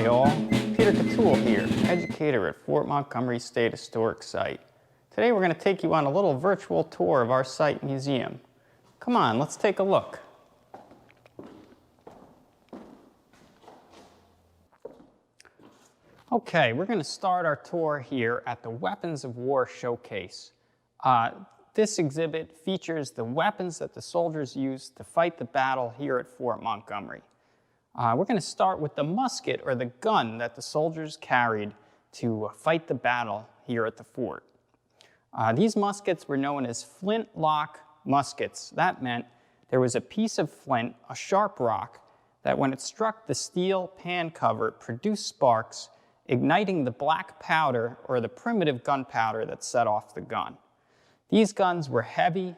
Hi all, Peter Catul here, educator at Fort Montgomery State Historic Site. Today we're going to take you on a little virtual tour of our site museum. Come on, let's take a look. Okay, we're going to start our tour here at the Weapons of War Showcase. This exhibit features the weapons that the soldiers used to fight the battle here at Fort Montgomery. We're going to start with the musket, or the gun, that the soldiers carried to fight the battle here at the fort. These muskets were known as flintlock muskets. That meant there was a piece of flint, a sharp rock, that when it struck the steel pan cover, produced sparks, igniting the black powder, or the primitive gunpowder that set off the gun. These guns were heavy,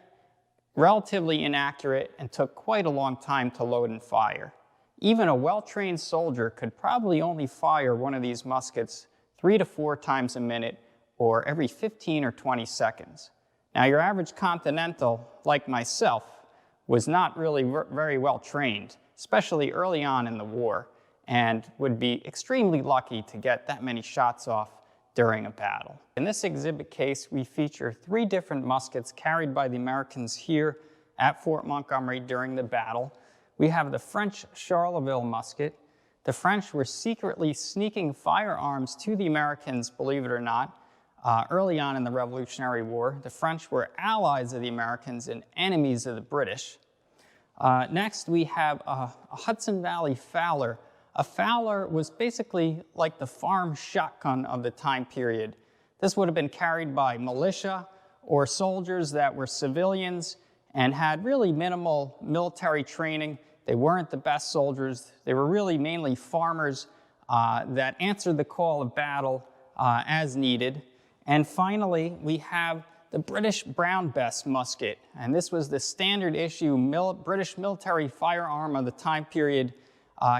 relatively inaccurate, and took quite a long time to load and fire. Even a well-trained soldier could probably only fire one of these muskets 3 to 4 times a minute, or every 15 or 20 seconds. Now, your average Continental, like myself, was not really very well trained, especially early on in the war, and would be extremely lucky to get that many shots off during a battle. In this exhibit case, we feature 3 different muskets carried by the Americans here at Fort Montgomery during the battle. We have the French Charleville musket. The French were secretly sneaking firearms to the Americans, believe it or not, early on in the Revolutionary War. The French were allies of the Americans and enemies of the British. Next, we have a Hudson Valley Fowler. A Fowler was basically like the farm shotgun of the time period. This would have been carried by militia or soldiers that were civilians and had really minimal military training. They weren't the best soldiers. They were really mainly farmers that answered the call of battle as needed. And finally, we have the British Brown Bess musket. And this was the standard issue British military firearm of the time period,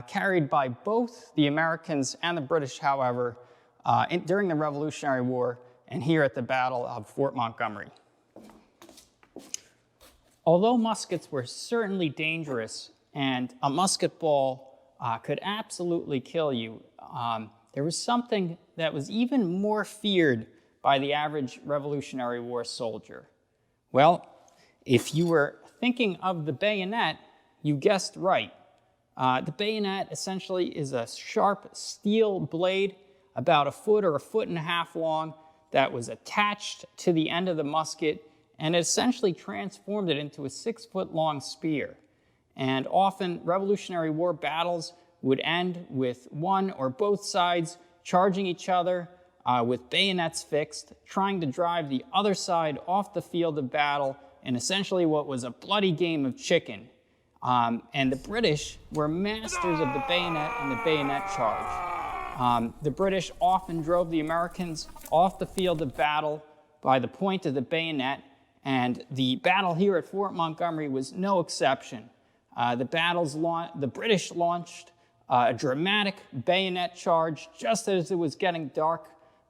carried by both the Americans and the British, however, during the Revolutionary War and here at the Battle of Fort Montgomery. Although muskets were certainly dangerous and a musket ball could absolutely kill you, there was something that was even more feared by the average Revolutionary War soldier. Well, if you were thinking of the bayonet, you guessed right. The bayonet essentially is a sharp steel blade about 1 foot or 1.5 feet long that was attached to the end of the musket, and it essentially transformed it into a 6-foot-long spear. And often, Revolutionary War battles would end with one or both sides charging each other with bayonets fixed, trying to drive the other side off the field of battle in essentially what was a bloody game of chicken. And the British were masters of the bayonet and the bayonet charge. The British often drove the Americans off the field of battle by the point of the bayonet, and the battle here at Fort Montgomery was no exception. The British launched a dramatic bayonet charge just as it was getting dark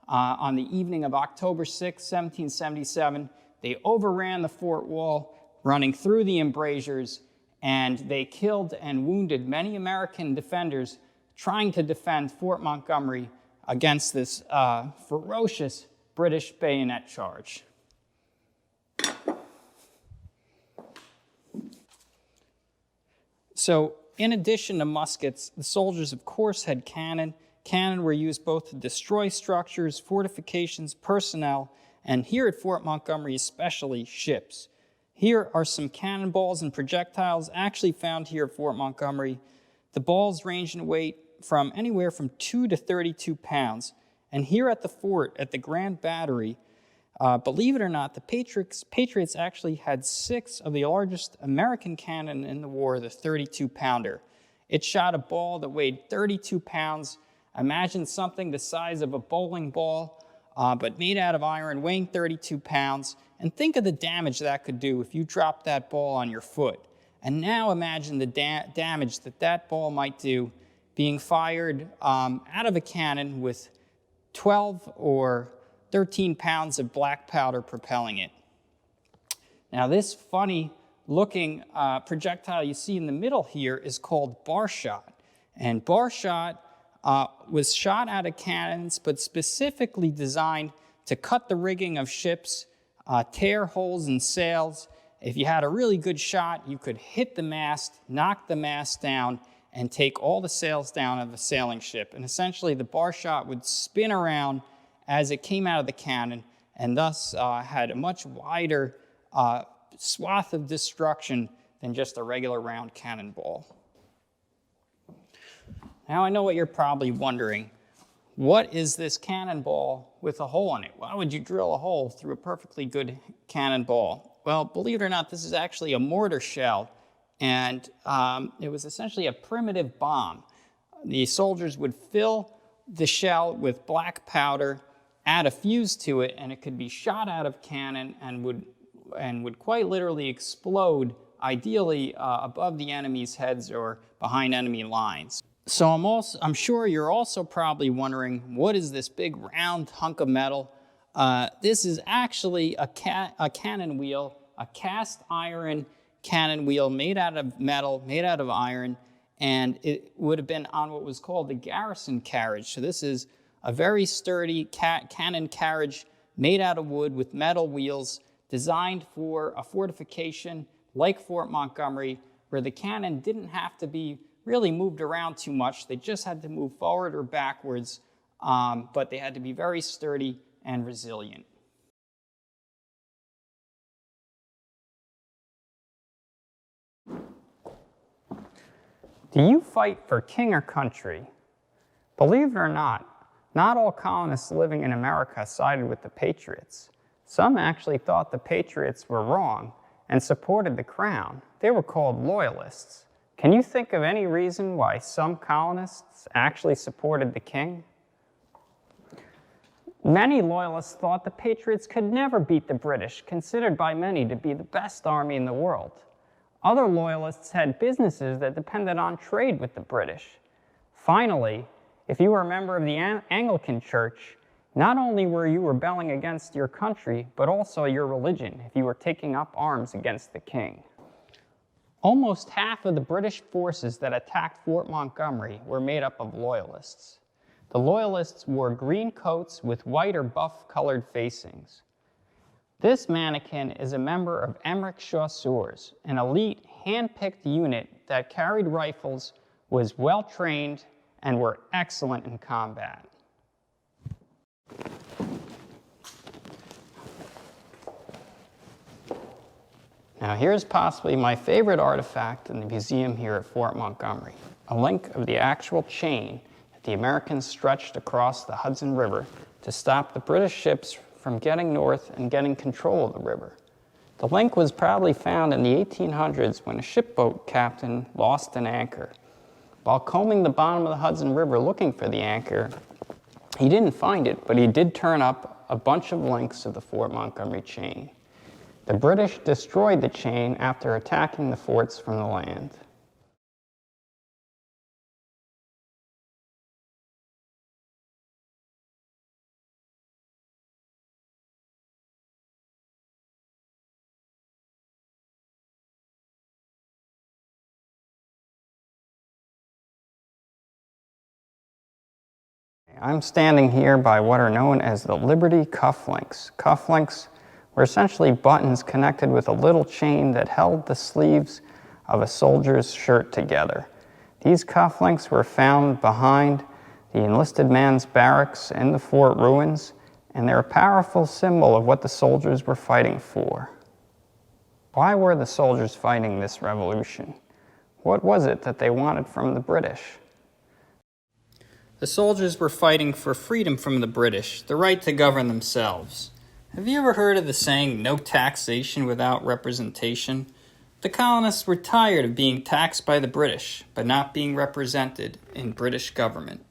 on the evening of October 6, 1777. They overran the fort wall, running through the embrasures, and they killed and wounded many American defenders trying to defend Fort Montgomery against this ferocious British bayonet charge. So, in addition to muskets, the soldiers, of course, had cannon. Cannon were used both to destroy structures, fortifications, personnel, and here at Fort Montgomery, especially ships. Here are some cannonballs and projectiles actually found here at Fort Montgomery. The balls range in weight from anywhere from 2 to 32 pounds. And here at the fort, at the Grand Battery, believe it or not, the Patriots actually had 6 of the largest American cannon in the war, the 32-pounder. It shot a ball that weighed 32 pounds. Imagine something the size of a bowling ball, but made out of iron, weighing 32 pounds. And think of the damage that could do if you dropped that ball on your foot. And now imagine the damage that ball might do being fired out of a cannon with 12 or 13 pounds of black powder propelling it. Now, this funny-looking projectile you see in the middle here is called bar shot. And bar shot was shot out of cannons, but specifically designed to cut the rigging of ships, tear holes in sails. If you had a really good shot, you could hit the mast, knock the mast down, and take all the sails down of a sailing ship. And essentially, the bar shot would spin around as it came out of the cannon, and thus had a much wider swath of destruction than just a regular round cannonball. Now I know what you're probably wondering. What is this cannonball with a hole in it? Why would you drill a hole through a perfectly good cannonball? Well, believe it or not, this is actually a mortar shell, and it was essentially a primitive bomb. The soldiers would fill the shell with black powder, add a fuse to it, and it could be shot out of cannon and would quite literally explode, ideally above the enemy's heads or behind enemy lines. So I'm sure you're also probably wondering, what is this big round hunk of metal? This is actually a cannon wheel, a cast iron cannon wheel made out of metal, made out of iron, and it would have been on what was called the garrison carriage. So this is a very sturdy cannon carriage made out of wood with metal wheels, designed for a fortification like Fort Montgomery, where the cannon didn't have to be really moved around too much. They just had to move forward or backwards, but they had to be very sturdy and resilient. Do you fight for king or country? Believe it or not all colonists living in America sided with the Patriots. Some actually thought the Patriots were wrong and supported the crown. They were called Loyalists. Can you think of any reason why some colonists actually supported the king? Many Loyalists thought the Patriots could never beat the British, considered by many to be the best army in the world. Other Loyalists had businesses that depended on trade with the British. Finally, if you were a member of the Anglican Church, not only were you rebelling against your country, but also your religion if you were taking up arms against the king. Almost half of the British forces that attacked Fort Montgomery were made up of Loyalists. The Loyalists wore green coats with white or buff-colored facings. This mannequin is a member of Emmerich Chasseurs, an elite, hand-picked unit that carried rifles, was well-trained, and were excellent in combat. Now here's possibly my favorite artifact in the museum here at Fort Montgomery, a link of the actual chain that the Americans stretched across the Hudson River to stop the British ships from getting north and getting control of the river. The link was probably found in the 1800s when a shipboat captain lost an anchor. While combing the bottom of the Hudson River looking for the anchor, he didn't find it, but he did turn up a bunch of links of the Fort Montgomery chain. The British destroyed the chain after attacking the forts from the land. I'm standing here by what are known as the Liberty Cufflinks. Cufflinks were essentially buttons connected with a little chain that held the sleeves of a soldier's shirt together. These cufflinks were found behind the enlisted man's barracks in the fort ruins, and they're a powerful symbol of what the soldiers were fighting for. Why were the soldiers fighting this revolution? What was it that they wanted from the British? The soldiers were fighting for freedom from the British, the right to govern themselves. Have you ever heard of the saying, no taxation without representation? The colonists were tired of being taxed by the British, but not being represented in British government.